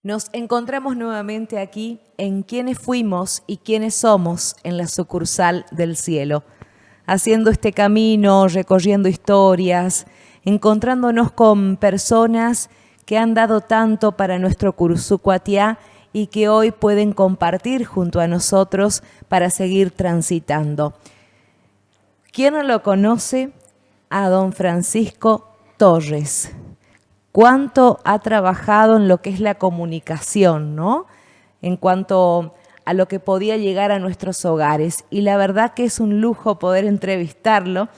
Nos encontramos nuevamente aquí en Quiénes fuimos y quiénes somos en la sucursal del cielo, haciendo este camino, recorriendo historias, encontrándonos con personas que han dado tanto para nuestro Cursucuatiá y que hoy pueden compartir junto a nosotros para seguir transitando. ¿Quién no lo conoce? A don Francisco Torres. Cuánto ha trabajado en lo que es la comunicación, ¿no? En cuanto a lo que podía llegar a nuestros hogares. Y la verdad que es un lujo poder entrevistarlo.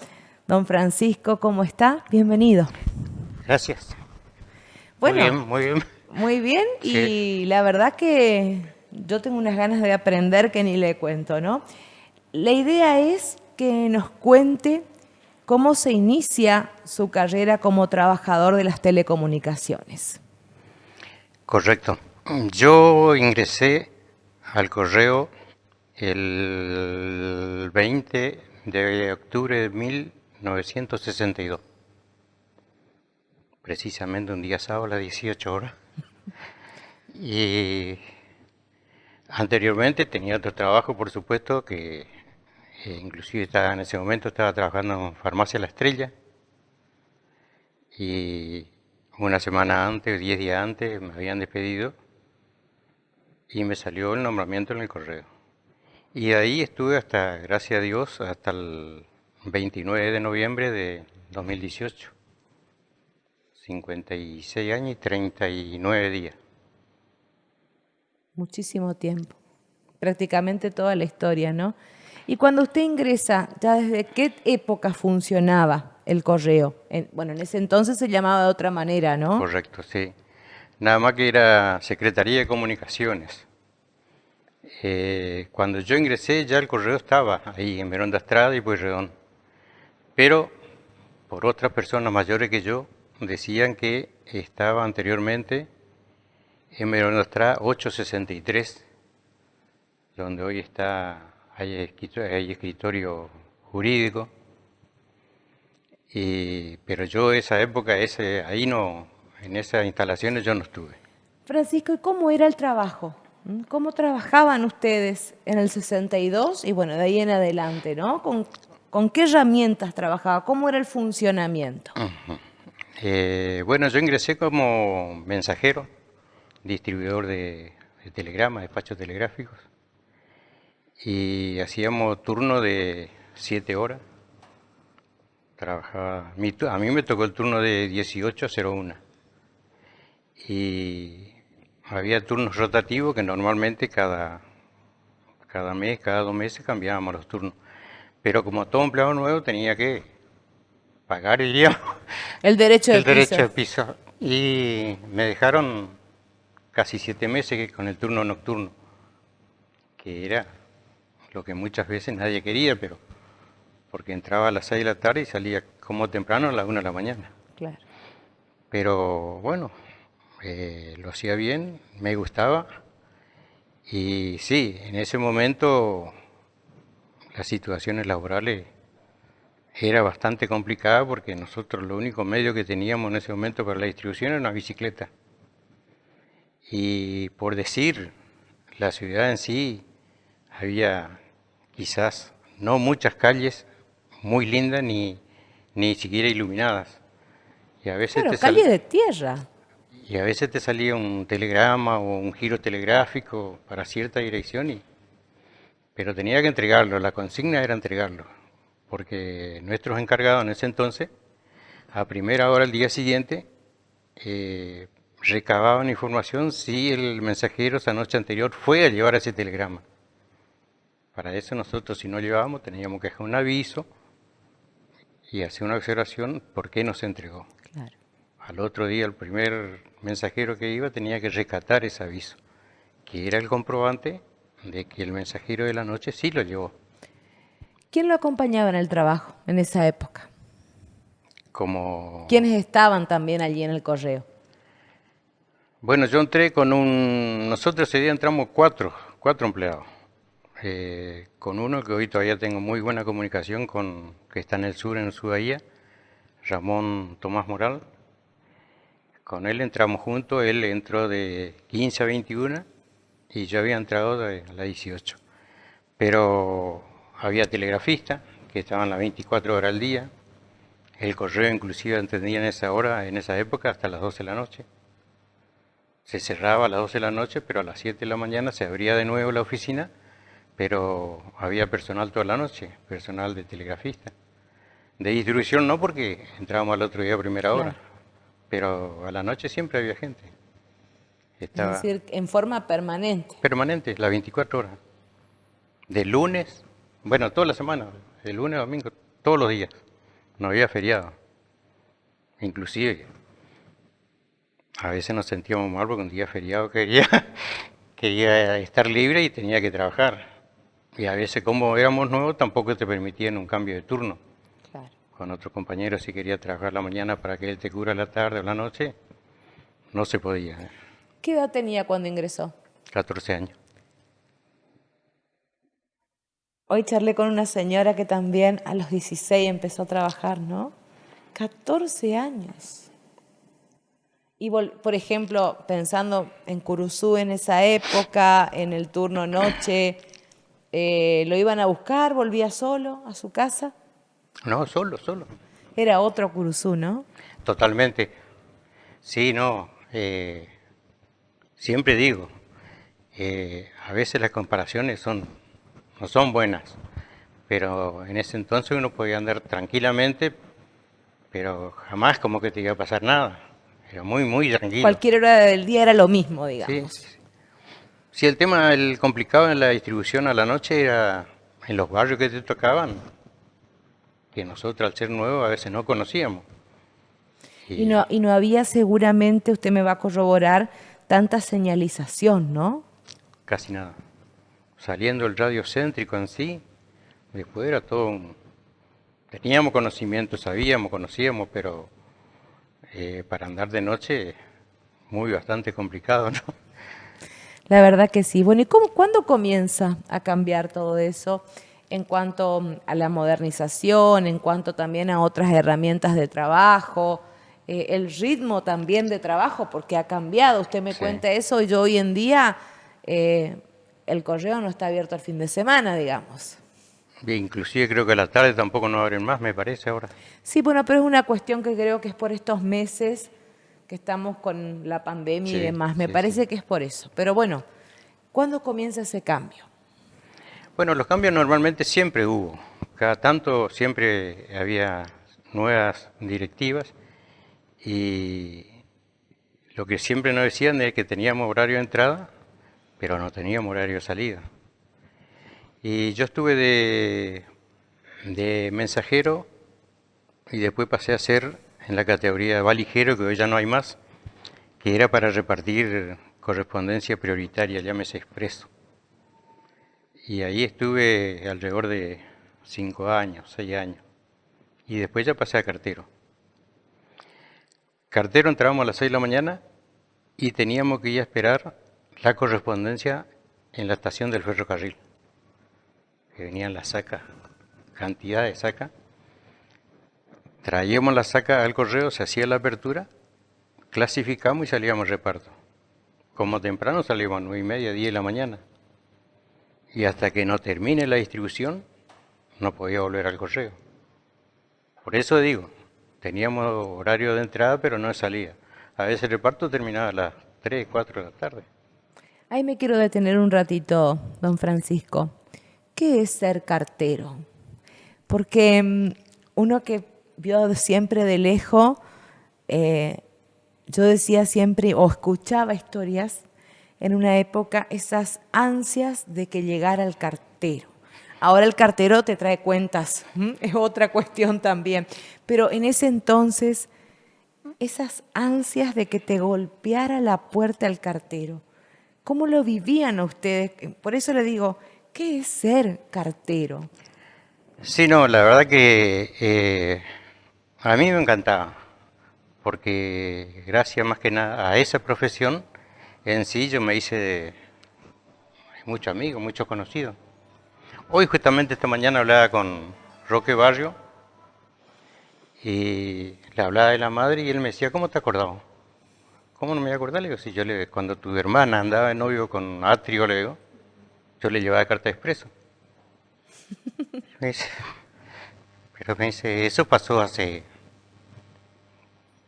Don Francisco, ¿cómo está? Bienvenido. Gracias. Bueno, Muy bien, muy bien. muy bien. Sí. Y la verdad que yo tengo unas ganas de aprender que ni le cuento, ¿no? La idea es que nos cuente cómo se inicia su carrera como trabajador de las telecomunicaciones. Correcto. Yo ingresé al correo el 20 de octubre de 1962. Precisamente un día sábado a las 18 horas. Y anteriormente tenía otro trabajo, por supuesto, que inclusive en ese momento estaba trabajando en Farmacia La Estrella. Y una semana antes, 10 días antes, me habían despedido y me salió el nombramiento en el correo. Y ahí estuve hasta, gracias a Dios, hasta el 29 de noviembre de 2018. 56 años y 39 días. Muchísimo tiempo, prácticamente toda la historia, ¿no? Y cuando usted ingresa, ¿ya desde qué época funcionaba el correo? Bueno, en ese entonces se llamaba de otra manera, ¿no? Correcto, sí. Nada más que era Secretaría de Comunicaciones. Cuando yo ingresé ya el correo estaba ahí en Verón de Estrada y Pueyrredón. Pero por otras personas mayores que yo decían que estaba anteriormente en Verón de Estrada 863, donde hoy hay escritorio jurídico. Pero yo esa época, ahí no, en esas instalaciones yo no estuve. Francisco, ¿y cómo era el trabajo? ¿Cómo trabajaban ustedes en el 62 y bueno, de ahí en adelante, ¿no? ¿Con qué herramientas trabajaba? ¿Cómo era el funcionamiento? Bueno, yo ingresé como mensajero, distribuidor de telegramas, despachos telegráficos, y hacíamos turno de 7 horas. A mí me tocó el turno de 18 a 01. Y había turnos rotativos que normalmente cada mes, cada 2 meses cambiábamos los turnos. Pero como todo empleado nuevo tenía que pagar El derecho de el derecho piso. de piso. Y me dejaron casi 7 meses con el turno nocturno, que era lo que muchas veces nadie quería, pero porque entraba a las 6 de la tarde y salía como temprano a las 1 de la mañana. Claro. Pero bueno, lo hacía bien, me gustaba. Y sí, en ese momento las situaciones laborales era bastante complicada porque nosotros lo único medio que teníamos en ese momento para la distribución era una bicicleta. Y por decir, la ciudad en sí había quizás no muchas calles muy lindas ni siquiera iluminadas. Y a veces Claro, calle de tierra. y a veces te salía un telegrama o un giro telegráfico para cierta dirección, pero tenía que entregarlo, la consigna era entregarlo, porque nuestros encargados en ese entonces, a primera hora del día siguiente, recababan información si el mensajero esa noche anterior fue a llevar ese telegrama. Para eso nosotros, si no llevábamos, teníamos que dejar un aviso y hacer una observación por qué no se entregó. Claro. al otro día el primer mensajero que iba tenía que rescatar ese aviso, que era el comprobante de que el mensajero de la noche sí lo llevó. ¿Quién lo acompañaba en el trabajo en esa época? Como, ¿Quiénes estaban también allí en el correo? bueno, yo entré con nosotros ese día entramos cuatro empleados. Con uno que hoy todavía tengo muy buena comunicación con, que está en el sur, en su bahía, Ramón Tomás Moral. Con él entramos juntos, él entró de 15 a 21 y yo había entrado de la 18. Pero había telegrafistas que estaban las 24 horas al día. El correo inclusive entendía en esa hora, en esa época, hasta las 12 de la noche. Se cerraba a las 12 de la noche, pero a las 7 de la mañana se abría de nuevo la oficina, pero había personal toda la noche, personal de telegrafista. De distribución no, porque entrábamos al otro día a primera hora, Claro. pero a la noche siempre había gente. Es Estaba decir, en forma permanente. permanente, las 24 horas. De lunes, bueno, toda la semana, de lunes a domingo, todos los días. No había feriado. Inclusive, a veces nos sentíamos mal porque un día feriado quería estar libre y tenía que trabajar. Y a veces, como éramos nuevos, tampoco te permitían un cambio de turno. Claro. Con otro compañero, si quería trabajar la mañana para que él te cubra la tarde o la noche, no se podía. ¿Qué edad tenía cuando ingresó? 14 años. Hoy charlé con una señora que también a los 16 empezó a trabajar, ¿no? 14 años. Y por ejemplo, pensando en Curuzú en esa época, en el turno noche, ¿lo iban a buscar? ¿Volvía solo a su casa? No, solo. Era otro Curuzú, ¿no? Totalmente. Sí, no. Siempre digo, a veces las comparaciones no son buenas, pero en ese entonces uno podía andar tranquilamente, pero jamás como que te iba a pasar nada. Era muy tranquilo. Cualquier hora del día era lo mismo, Sí, digamos. sí. Sí, el complicado en la distribución a la noche era en los barrios que te tocaban, que nosotros al ser nuevos a veces no conocíamos. Y no había seguramente, usted me va a corroborar, tanta señalización, ¿no? Casi nada. Saliendo el radio céntrico en sí, después era todo teníamos conocimiento, sabíamos, conocíamos, pero para andar de noche bastante complicado, ¿no? La verdad que sí. Bueno, ¿y cuándo comienza a cambiar todo eso en cuanto a la modernización, en cuanto también a otras herramientas de trabajo, el ritmo también de trabajo, porque ha cambiado? Usted me Sí. cuenta eso y yo hoy en día el correo no está abierto el fin de semana, digamos. E inclusive creo que a la tarde tampoco no abren más, me parece ahora. Sí, bueno, pero es una cuestión que creo que es por estos meses que estamos con la pandemia y Sí, demás. Me sí, parece sí. que es por eso. Pero bueno, ¿cuándo comienza ese cambio? Bueno, los cambios normalmente siempre hubo. Cada tanto siempre había nuevas directivas y lo que siempre nos decían es que teníamos horario de entrada, pero no teníamos horario de salida. Y yo estuve de mensajero y después pasé a ser en la categoría de valijero, que hoy ya no hay más, que era para repartir correspondencia prioritaria, llámese expreso. Y ahí estuve alrededor de 5 años, 6 años. Y después ya pasé a cartero. Cartero entrábamos a las 6 de la mañana y teníamos que ir a esperar la correspondencia en la estación del ferrocarril. Que venían las sacas, cantidad de sacas. Traíamos la saca al correo, se hacía la apertura, clasificamos y salíamos reparto. Como temprano salíamos a 9:30, 10 de la mañana. Y hasta que no termine la distribución, no podía volver al correo. Por eso digo, teníamos horario de entrada, pero no de salida. A veces el reparto terminaba a las 3, 4 de la tarde. Ahí me quiero detener un ratito, don Francisco. ¿Qué es ser cartero? Porque uno que vio siempre de lejos, yo decía siempre, o escuchaba historias en una época, esas ansias de que llegara el cartero. Ahora el cartero te trae cuentas, es otra cuestión también. Pero en ese entonces, esas ansias de que te golpeara la puerta el cartero. ¿Cómo lo vivían ustedes? Por eso le digo, ¿qué es ser cartero? Sí, no, la verdad que a mí me encantaba, porque gracias más que nada a esa profesión en sí yo me hice de muchos amigos, muchos conocidos. Hoy justamente esta mañana hablaba con Roque Barrio y le hablaba de la madre y él me decía, ¿cómo te acordabas? ¿Cómo no me voy a acordar? Le digo, si cuando tu hermana andaba de novio con Atrio, le digo, yo le llevaba carta de expreso. Me dice, pero me dice, eso pasó hace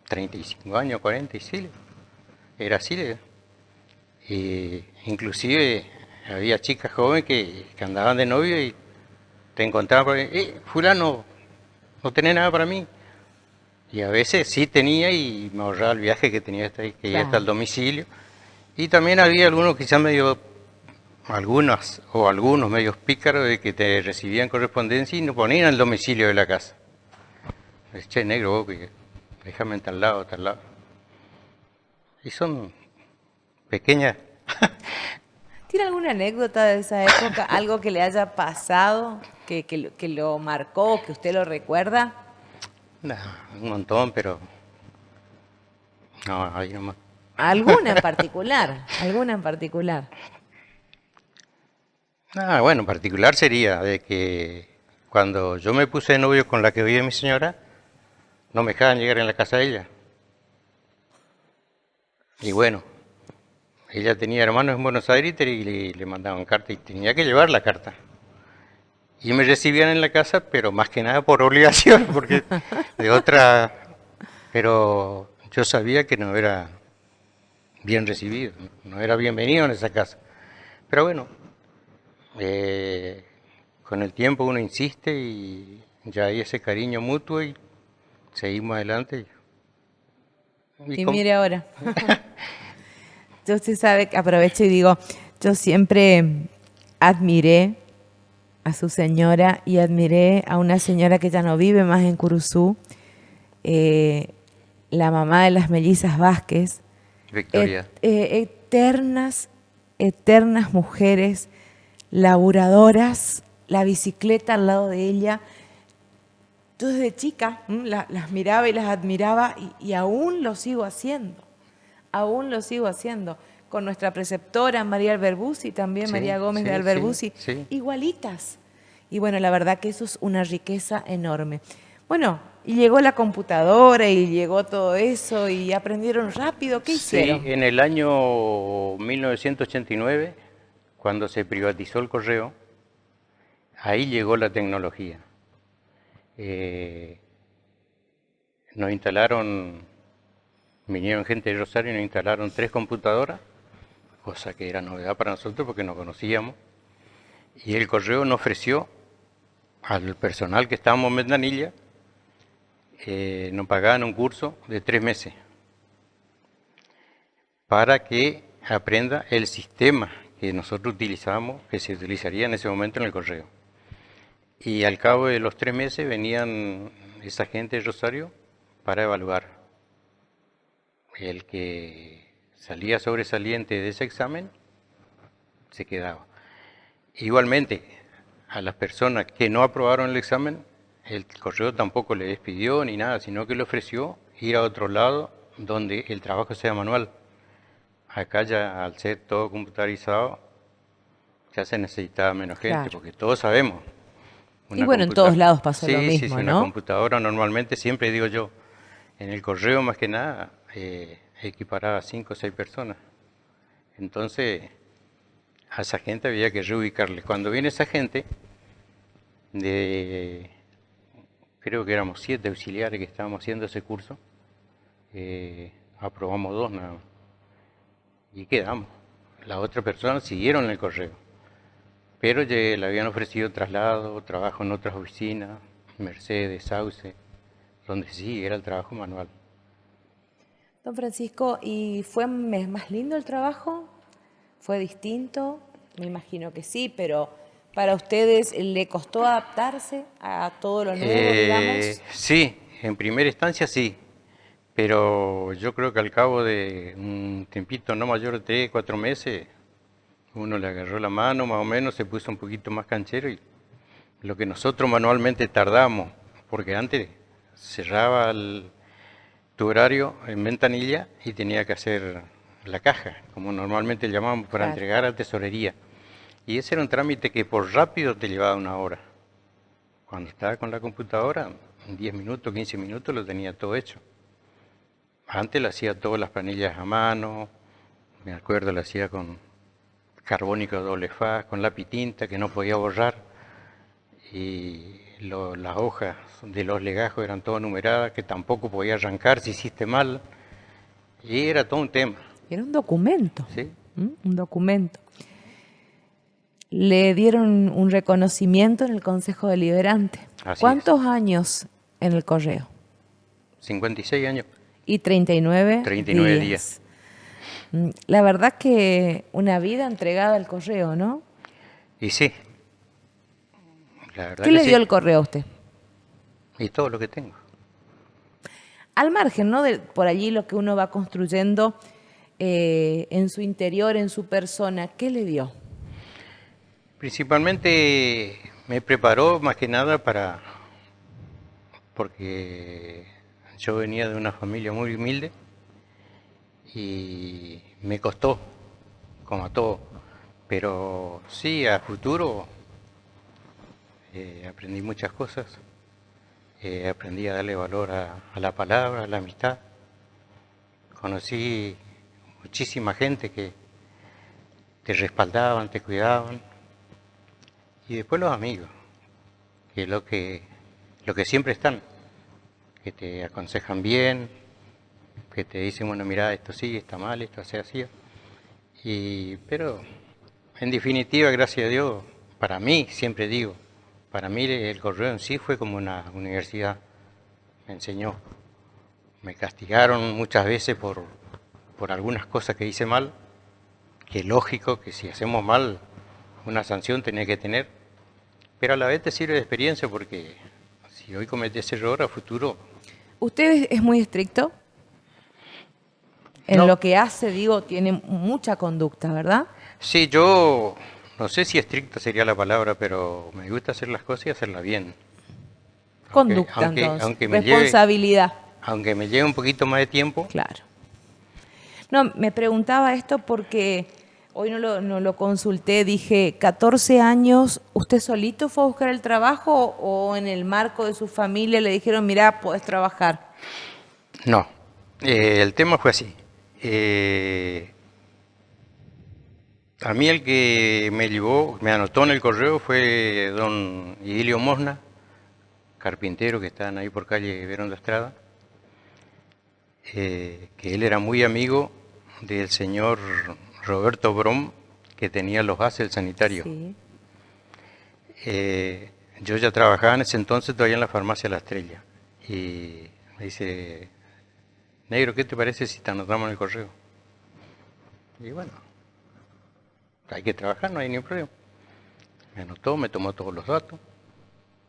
35 años, 40, y sí, era así. Y inclusive había chicas jóvenes que andaban de novio y te encontraban por ahí, fulano, no tenés nada para mí. Y a veces sí tenía y me ahorraba el viaje que tenía que ir hasta el Claro. domicilio. Y también había algunos quizás medio, algunos medios pícaros de que te recibían correspondencia y nos ponían el domicilio de la casa. Che, negro, vos, déjame en tal lado, tal lado. Y son pequeñas. ¿Tiene alguna anécdota de esa época? ¿Algo que le haya pasado, que lo marcó, que usted lo recuerda? Nah, un montón, pero no, ahí nomás. ¿Alguna en particular? ¿Alguna en particular? Ah, bueno, en particular sería de que cuando yo me puse de novio con la que vive mi señora, no me dejaban llegar en la casa de ella. Y bueno, ella tenía hermanos en Buenos Aires y le mandaban carta y tenía que llevar la carta. Y me recibían en la casa, pero más que nada por obligación, porque de otra, pero yo sabía que no era bien recibido, no era bienvenido en esa casa. Pero bueno, eh, con el tiempo uno insiste y ya hay ese cariño mutuo y seguimos adelante. Y Y con- mire ahora, yo usted sabe que aprovecho y digo, yo siempre admiré a su señora y admiré a una señora que ya no vive más en Curuzú, eh, la mamá de las mellizas Vázquez, Victoria, eternas, eternas mujeres, laburadoras, la bicicleta al lado de ella. Yo desde chica las miraba y las admiraba y aún lo sigo haciendo, aún lo sigo haciendo. Con nuestra preceptora María Alberbusi, también sí, María Gómez de sí, sí, Alberbusi, sí. igualitas. Y bueno, la verdad que eso es una riqueza enorme. Bueno, y llegó la computadora y llegó todo eso y aprendieron rápido. ¿Qué Sí, hicieron? en el año 1989, cuando se privatizó el correo, ahí llegó la tecnología. Eh, nos instalaron, vinieron gente de Rosario y nos instalaron 3 computadoras, cosa que era novedad para nosotros porque no conocíamos. Y el correo nos ofreció al personal que estábamos en Ventanilla, nos pagaban un curso de 3 meses para que aprenda el sistema que nosotros utilizamos, que se utilizaría en ese momento en el correo. Y al cabo de los 3 meses venían esa gente de Rosario para evaluar. El que salía sobresaliente de ese examen se quedaba. Igualmente, a las personas que no aprobaron el examen, el correo tampoco le despidió ni nada, sino que le ofreció ir a otro lado donde el trabajo sea manual. Acá ya al ser todo computarizado, ya se necesitaba menos gente, Claro. porque todos sabemos. Y Una bueno, en todos computadora. lados pasó lo Sí, sí, sí, mismo, una ¿no? computadora normalmente, siempre digo yo, en el correo más que nada, equiparaba a 5 o 6 personas. Entonces, a esa gente había que reubicarle. Cuando viene esa gente, de, creo que éramos 7 auxiliares que estábamos haciendo ese curso, aprobamos 2 nada más. Y quedamos. Las otras personas siguieron el correo. Pero ya le habían ofrecido traslado, trabajo en otras oficinas, Mercedes, Sauce, donde sí era el trabajo manual. Don Francisco, ¿y fue más lindo el trabajo? ¿Fue distinto? Me imagino que sí, pero para ustedes le costó adaptarse a todo lo nuevo, digamos. Sí, en primera instancia sí, Pero yo creo que al cabo de un tiempito no mayor de 3, 4 meses, uno le agarró la mano, más o menos, se puso un poquito más canchero y lo que nosotros manualmente tardamos, porque antes cerraba tu horario en ventanilla y tenía que hacer la caja, como normalmente llamamos, para Claro. entregar a tesorería. Y ese era un trámite que por rápido te llevaba una hora. Cuando estaba con la computadora, en 10 minutos, 15 minutos lo tenía todo hecho. Antes lo hacía todas las planillas a mano, me acuerdo, lo hacía con carbónico doble faz, con lápiz tinta que no podía borrar, y las hojas de los legajos eran todas numeradas, que tampoco podía arrancar si hiciste mal, y era todo un tema, Era un documento, ¿sí? un documento. Le dieron un reconocimiento en el Consejo Deliberante. Así ¿Cuántos años en el correo? 56 años, Y 39 39 días. días. La verdad que una vida entregada al correo, ¿no? Y sí, la verdad ¿Qué que le sí, dio el correo a usted? y todo lo que tengo. Al margen, ¿no? De por allí lo que uno va construyendo en su interior, en su persona, ¿qué le dio? Principalmente me preparó más que nada porque yo venía de una familia muy humilde y me costó, como a todo, pero sí, a futuro aprendí muchas cosas, aprendí a darle valor a la palabra, a la amistad, conocí muchísima gente que te respaldaban, te cuidaban, y después los amigos, que es lo que siempre están, que te aconsejan bien, que te dicen, bueno, mira, esto sí, está mal, esto se hacía. Pero en definitiva, gracias a Dios, para mí, siempre digo, para mí el correo en sí fue como una universidad, me enseñó. Me castigaron muchas veces por algunas cosas que hice mal, que es lógico que si hacemos mal, una sanción tenés que tener, pero a la vez te sirve de experiencia porque si hoy cometés ese error, a futuro ¿Usted es muy estricto? En no. lo que hace, digo, tiene mucha conducta, ¿verdad? Sí, yo no sé si estricta sería la palabra, pero me gusta hacer las cosas y hacerlas bien. Conducta, entonces. Aunque Responsabilidad, me lleve un poquito más de tiempo, claro. No, me preguntaba esto porque hoy no lo consulté. Dije, 14 años, ¿usted solito fue a buscar el trabajo o en el marco de su familia le dijeron, mira, puedes trabajar? no. El tema fue así. Eh, a mí el que me llevó, me anotó en el correo fue don Idilio Mosna, carpintero que están ahí por calle Verón de Estrada, que él era muy amigo del señor Roberto Brom, que tenía los gases sanitarios. Sí. Yo ya trabajaba en ese entonces todavía en la farmacia La Estrella. Y me dice, negro, ¿qué te parece si te anotamos en el correo? Y bueno, hay que trabajar, no hay ningún problema. Me anotó, me tomó todos los datos.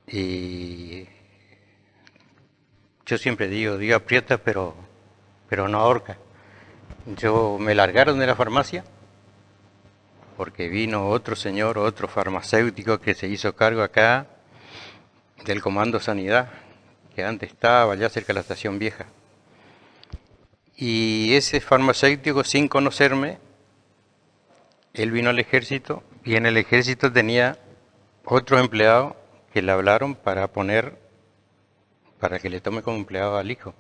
Y yo siempre digo, Dios aprieta, pero no ahorca. Yo me largaron de la farmacia porque vino otro señor, otro farmacéutico que se hizo cargo acá del Comando Sanidad, que antes estaba allá cerca de la estación vieja. Y ese farmacéutico, sin conocerme, él vino al ejército y en el ejército tenía otros empleados que le hablaron para que le tome como empleado al hijo.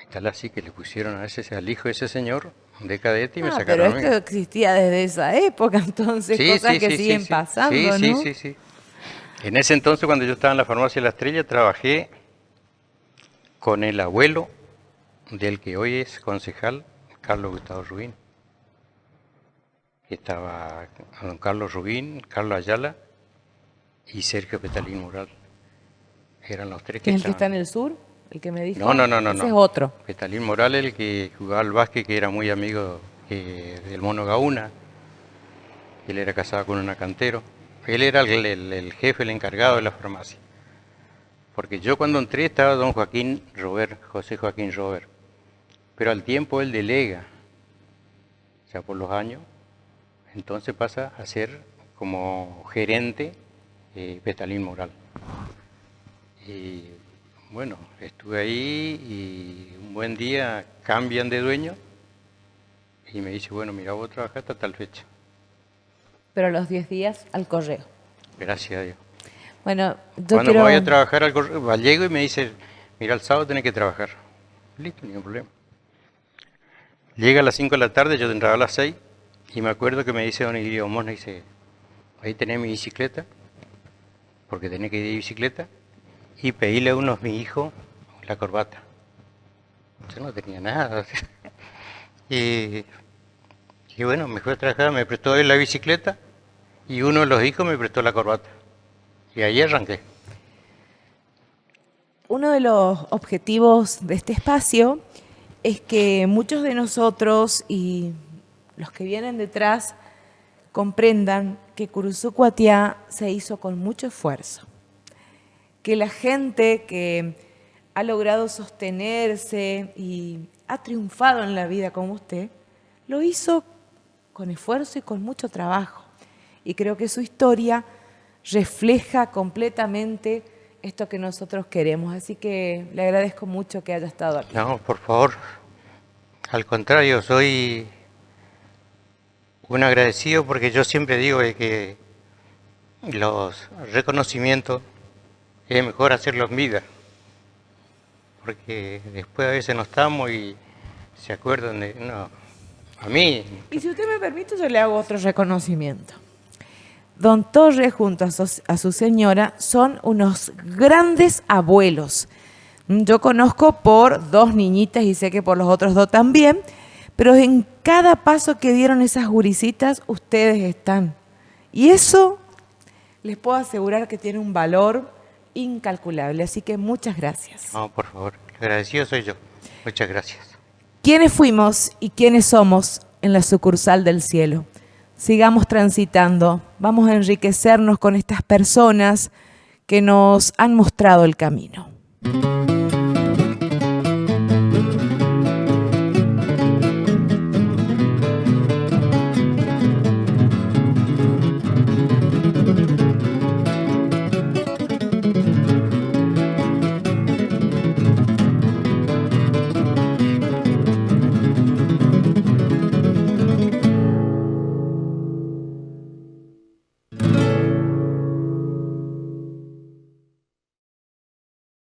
Y tal así que le pusieron al hijo de ese señor de cadete y me Ah, pero sacaron a mí. esto existía desde esa época, entonces, Sí, cosas sí, que sí, sí, siguen sí. pasando, Sí, sí, ¿no? sí, sí. En ese entonces, cuando yo estaba en la farmacia La Estrella, trabajé con el abuelo del que hoy es concejal, Carlos Gustavo Rubín. Que estaba don Carlos Rubín, Carlos Ayala y Sergio Petalín Mural. Eran los tres que ¿Que es el que está estaban. en el sur? ¿El que me dijo? No. Ese es otro. Petalín Moral, el que jugaba al básquet, que era muy amigo del Mono Gauna. Él era casado con una cantero. Él era el jefe, el encargado de la farmacia. Porque yo cuando entré estaba don Joaquín Robert, José Joaquín Robert, pero al tiempo él delega, o sea, por los años, entonces pasa a ser como gerente Petalín Moral. Y bueno, estuve ahí y un buen día cambian de dueño y me dice, bueno, mira, vos trabajás hasta tal fecha. Pero a los 10 días al correo. Gracias a Dios. Bueno, yo Cuando quiero... me voy a trabajar al correo, llego y me dice, mira, el sábado tenés que trabajar. Listo, ningún problema. Llega a las 5 de la tarde, yo entraba a las 6 y me acuerdo que me dice don Ilio Mosna, dice, ahí tenés mi bicicleta, porque tenés que ir de bicicleta, y pedirle a uno de mis hijos la corbata. Yo no tenía nada. Y bueno, me fui a trabajar, me prestó él la bicicleta y uno de los hijos me prestó la corbata. Y ahí arranqué. Uno de los objetivos de este espacio es que muchos de nosotros y los que vienen detrás comprendan que Curuzú Cuatiá se hizo con mucho esfuerzo. Que la gente que ha logrado sostenerse y ha triunfado en la vida como usted, lo hizo con esfuerzo y con mucho trabajo. Y creo que su historia refleja completamente esto que nosotros queremos. Así que le agradezco mucho que haya estado aquí. No, por favor. Al contrario, soy un agradecido porque yo siempre digo de que los reconocimientos es mejor hacerlos en vida. Porque después a veces no estamos y se acuerdan de... No, a mí... Y si usted me permite, yo le hago otro reconocimiento. Don Torres junto a su señora son unos grandes abuelos. Yo conozco por 2 niñitas y sé que por los otros 2 también, pero en cada paso que dieron esas gurisitas, ustedes están. Y eso les puedo asegurar que tiene un valor incalculable. Así que muchas gracias. No, por favor, agradecido soy yo. Muchas gracias. ¿Quiénes fuimos y quiénes somos en la sucursal del cielo? Sigamos transitando, vamos a enriquecernos con estas personas que nos han mostrado el camino.